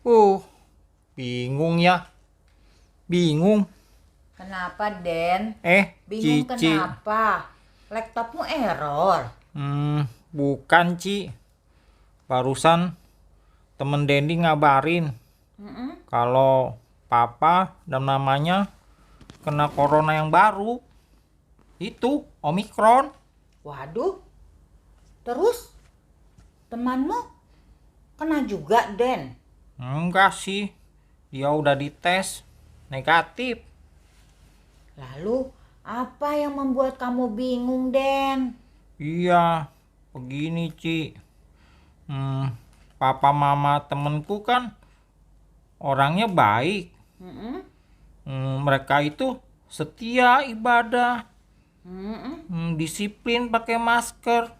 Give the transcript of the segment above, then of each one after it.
Uh, bingung ya. Bingung. Kenapa, Den? Bingung Cici. kenapa? Laptopmu error. Bukan, Ci. Barusan temen Dendi ngabarin kalau papa dan mamanya kena corona yang baru. Itu Omikron. Waduh. Terus temanmu kena juga, Den? Enggak sih. Dia udah dites negatif. Lalu apa yang membuat kamu bingung, Den? Iya, begini, Ci. Papa mama temenku kan orangnya baik. Mereka itu setia ibadah. Disiplin pakai masker.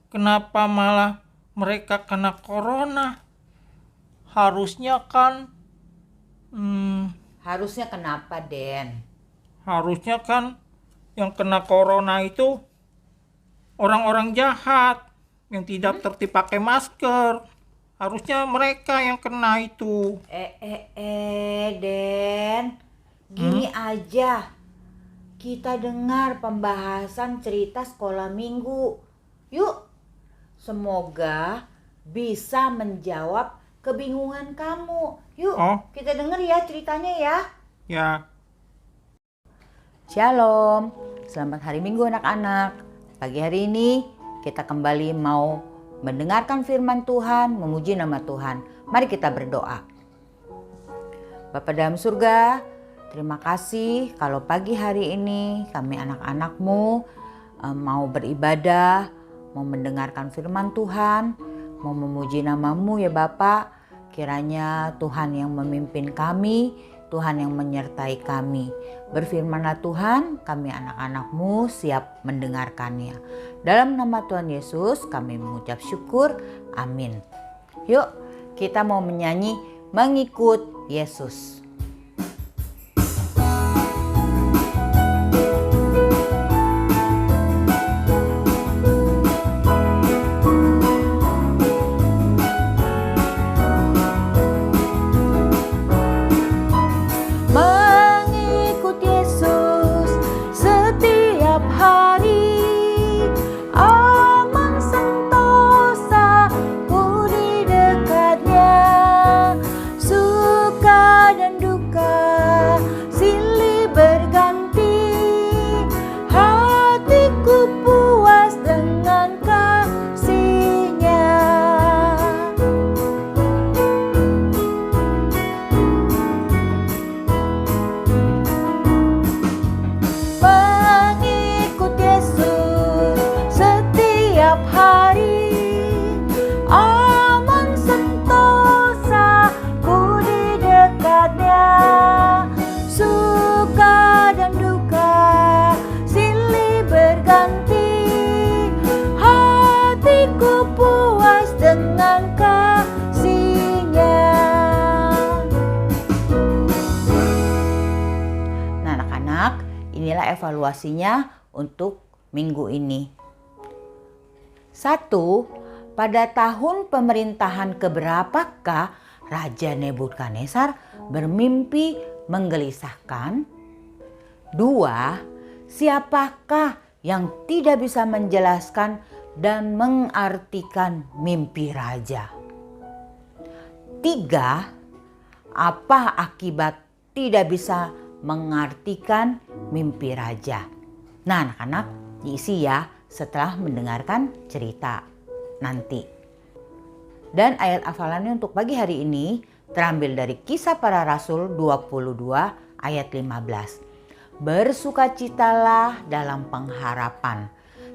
Kenapa malah mereka kena corona? Harusnya kan Harusnya kenapa, Den? harusnya kan yang kena corona itu orang-orang jahat yang tidak tertib pakai masker. Harusnya mereka yang kena itu. Den. Gini aja. Kita dengar pembahasan cerita sekolah minggu. Yuk. Semoga bisa menjawab kebingungan kamu. Yuk, kita denger ya ceritanya ya. Ya. Shalom. Selamat hari Minggu anak-anak. Pagi hari ini kita kembali mau mendengarkan firman Tuhan, memuji nama Tuhan. Mari kita berdoa. Bapa dalam surga, terima kasih kalau pagi hari ini kami anak-anakmu mau beribadah, mau mendengarkan firman Tuhan, mau memuji namamu ya Bapak. Kiranya Tuhan yang memimpin kami, Tuhan yang menyertai kami. Berfirmanlah Tuhan, kami anak-anakmu siap mendengarkannya. Dalam nama Tuhan Yesus kami mengucap syukur, amin. Yuk kita mau menyanyi mengikut Yesus. Inilah evaluasinya untuk minggu ini. 1. Pada tahun pemerintahan keberapakah Raja Nebukadnezar bermimpi menggelisahkan? 2. Siapakah yang tidak bisa menjelaskan dan mengartikan mimpi raja? 3. Apa akibat tidak bisa mengartikan mimpi raja? Nah anak-anak, diisi ya setelah mendengarkan cerita nanti. Dan ayat hafalannya untuk pagi hari ini terambil dari Kisah Para Rasul 22 ayat 15. Bersukacitalah dalam pengharapan,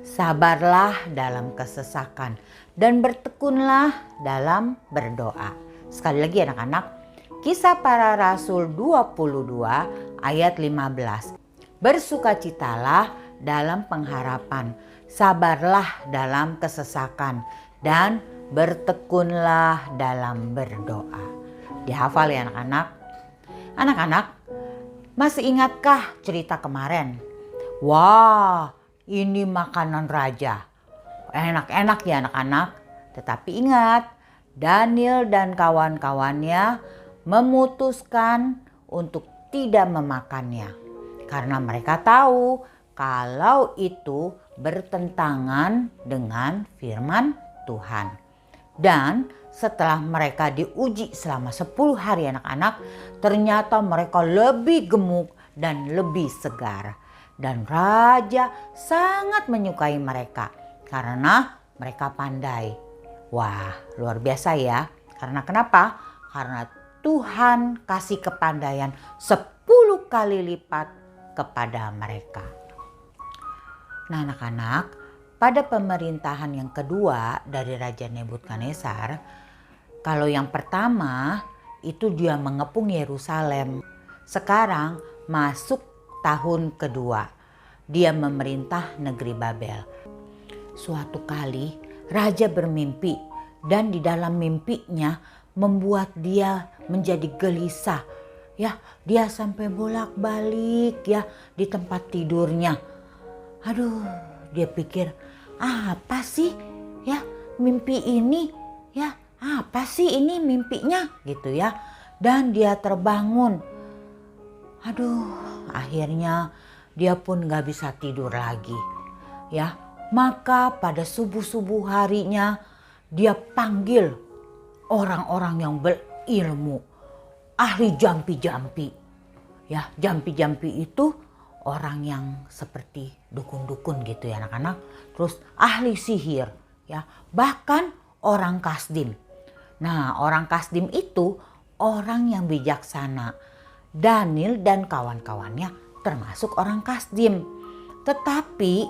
sabarlah dalam kesesakan, dan bertekunlah dalam berdoa. Sekali lagi anak-anak, Kisah Para Rasul 22 ayat 15. Bersukacitalah dalam pengharapan, sabarlah dalam kesesakan, dan bertekunlah dalam berdoa. Dihafal ya anak-anak. Anak-anak, masih ingatkah cerita kemarin? Wah, ini makanan raja. Enak-enak ya anak-anak. Tetapi ingat, Daniel dan kawan-kawannya memutuskan untuk tidak memakannya karena mereka tahu kalau itu bertentangan dengan firman Tuhan. Dan setelah mereka diuji selama 10 hari anak-anak, ternyata mereka lebih gemuk dan lebih segar. Dan raja sangat menyukai mereka karena mereka pandai. Wah, luar biasa ya. Karena kenapa? Karena Tuhan kasih kepandaian 10 kali lipat kepada mereka. Nah anak-anak, pada pemerintahan yang kedua dari Raja Nebukadnezar, kalau yang pertama itu dia mengepung Yerusalem. Sekarang masuk tahun kedua, dia memerintah negeri Babel. Suatu kali raja bermimpi dan di dalam mimpinya membuat dia menjadi gelisah. Ya, dia sampai bolak-balik ya di tempat tidurnya. Aduh, dia pikir, apa sih ya mimpi ini? Ya, apa sih ini mimpinya gitu ya. Dan dia terbangun. Aduh, akhirnya dia pun gak bisa tidur lagi. Ya, maka pada subuh-subuh harinya dia panggil orang-orang yang berilmu, ahli jampi-jampi. Ya, jampi-jampi itu orang yang seperti dukun-dukun gitu ya anak-anak. Terus ahli sihir ya, bahkan orang kasdim. Nah, orang kasdim itu orang yang bijaksana. Daniel dan kawan-kawannya termasuk orang kasdim. Tetapi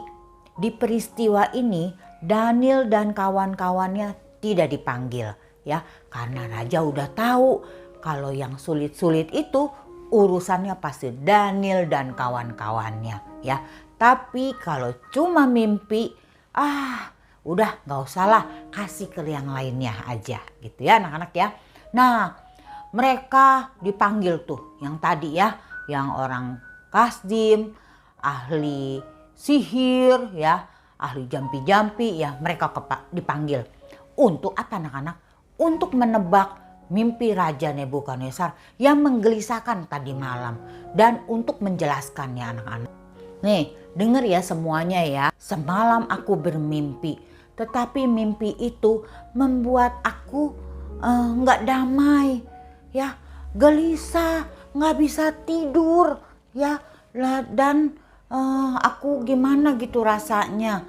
di peristiwa ini Daniel dan kawan-kawannya tidak dipanggil ya, karena raja udah tahu kalau yang sulit-sulit itu urusannya pasti Daniel dan kawan-kawannya ya. Tapi kalau cuma mimpi, udah gak usah lah, kasih ke yang lainnya aja gitu ya anak-anak ya. Nah, mereka dipanggil tuh yang tadi ya, yang orang kasdim, ahli sihir ya, ahli jampi-jampi ya, mereka dipanggil. Untuk apa anak-anak? Untuk menebak mimpi Raja Nebukadnezar yang menggelisahkan tadi malam dan untuk menjelaskannya anak-anak. Nih, dengar ya semuanya ya. Semalam aku bermimpi, tetapi mimpi itu membuat aku nggak damai, ya, gelisah, nggak bisa tidur, ya, dan aku gimana gitu rasanya.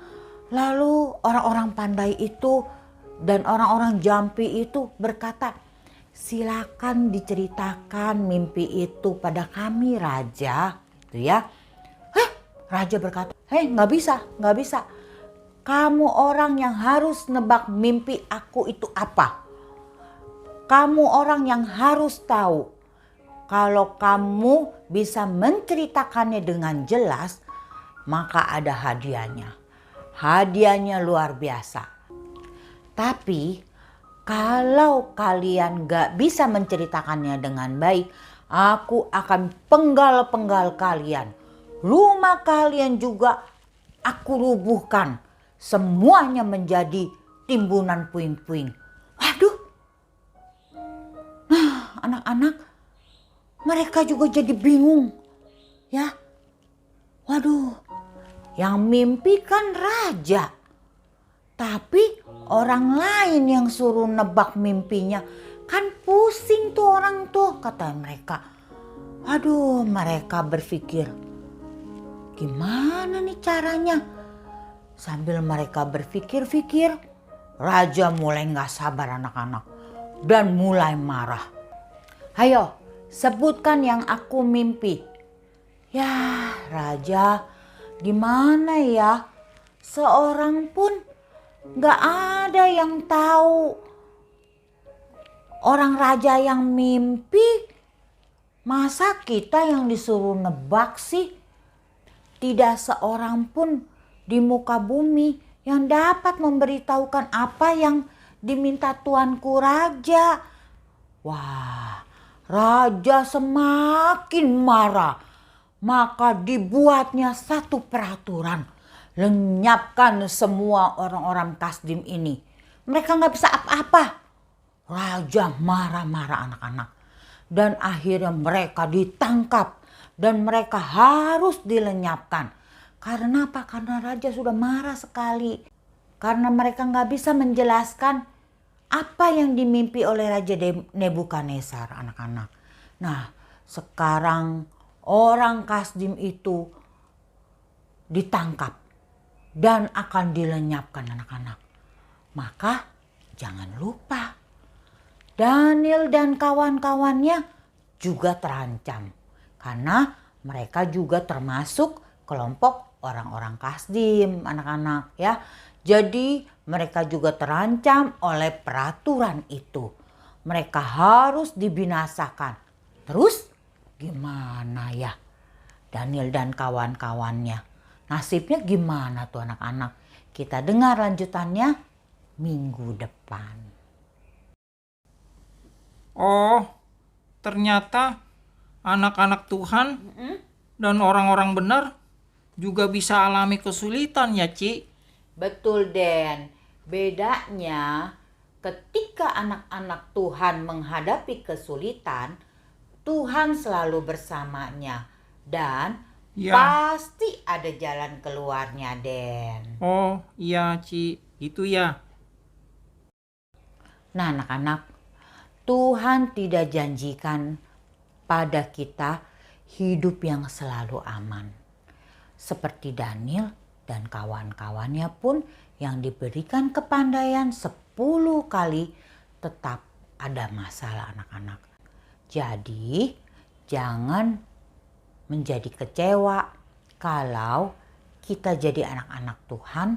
Lalu orang-orang pandai itu dan orang-orang jampi itu berkata, silakan diceritakan mimpi itu pada kami raja, gitu ya. Raja berkata, nggak bisa. Kamu orang yang harus nebak mimpi aku itu apa. Kamu orang yang harus tahu. Kalau kamu bisa menceritakannya dengan jelas, maka ada hadiahnya. Hadiahnya luar biasa. Tapi kalau kalian gak bisa menceritakannya dengan baik, aku akan penggal-penggal kalian. Rumah kalian juga aku rubuhkan. Semuanya menjadi timbunan puing-puing. Waduh. Nah, anak-anak, mereka juga jadi bingung. Ya. Waduh. Yang mimpi kan raja. Tapi orang lain yang suruh nebak mimpinya. Kan pusing tuh orang tuh, kata mereka. Aduh, mereka berpikir, gimana nih caranya? Sambil mereka berpikir-pikir, raja mulai gak sabar anak-anak dan mulai marah. Ayo, sebutkan yang aku mimpi. Ya, raja, gimana ya? Seorang pun gak ada yang tahu. Orang raja yang mimpi, masa kita yang disuruh nebak sih? Tidak seorang pun di muka bumi yang dapat memberitahukan apa yang diminta tuanku raja. Wah, raja semakin marah. Maka dibuatnya satu peraturan. Lenyapkan semua orang-orang kasdim ini. Mereka gak bisa apa-apa. raja marah-marah anak-anak. Dan akhirnya mereka ditangkap dan mereka harus dilenyapkan. Karena apa? Karena raja sudah marah sekali. Karena mereka nggak bisa menjelaskan apa yang dimimpi oleh Raja Nebukadnezar, anak-anak. Nah, sekarang orang Kasdim itu ditangkap dan akan dilenyapkan, anak-anak. Maka jangan lupa Daniel dan kawan-kawannya juga terancam karena mereka juga termasuk kelompok orang-orang Kasdim, anak-anak ya. Jadi mereka juga terancam oleh peraturan itu. Mereka harus dibinasakan. Terus gimana ya Daniel dan kawan-kawannya? Nasibnya gimana tuh anak-anak? Kita dengar lanjutannya minggu depan. Oh, ternyata anak-anak Tuhan dan orang-orang benar juga bisa alami kesulitan ya, Ci. Betul, Den. Bedanya ketika anak-anak Tuhan menghadapi kesulitan, Tuhan selalu bersamanya dan Ya. pasti ada jalan keluarnya, Den. Oh, iya, Ci. Itu ya. Nah, anak-anak, Tuhan tidak janjikan pada kita hidup yang selalu aman. Seperti Daniel dan kawan-kawannya pun yang diberikan kepandaian 10 kali tetap ada masalah, anak-anak. Jadi jangan menjadi kecewa kalau kita jadi anak-anak Tuhan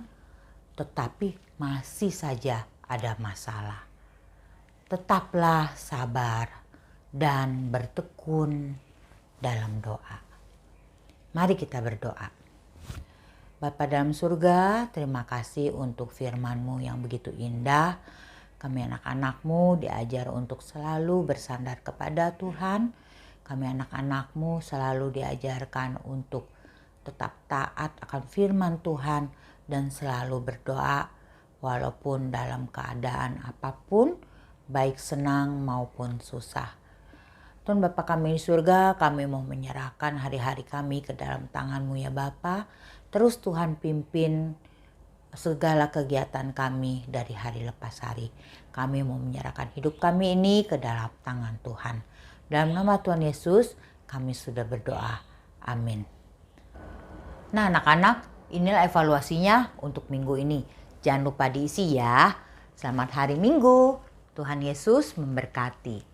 tetapi masih saja ada masalah. Tetaplah sabar dan bertekun dalam doa. Mari kita berdoa. Bapa dalam surga, terima kasih untuk firman-Mu yang begitu indah. Kami anak-anak-Mu diajar untuk selalu bersandar kepada Tuhan. Kami anak-anak-Mu selalu diajarkan untuk tetap taat akan firman Tuhan dan selalu berdoa walaupun dalam keadaan apapun, baik senang maupun susah. Tuhan Bapa kami di surga, kami mau menyerahkan hari-hari kami ke dalam tangan-Mu ya Bapa. Terus Tuhan pimpin segala kegiatan kami dari hari lepas hari. Kami mau menyerahkan hidup kami ini ke dalam tangan Tuhan. Dalam nama Tuhan Yesus kami sudah berdoa. Amin. Nah anak-anak, inilah evaluasinya untuk minggu ini. Jangan lupa diisi ya. Selamat hari Minggu. Tuhan Yesus memberkati.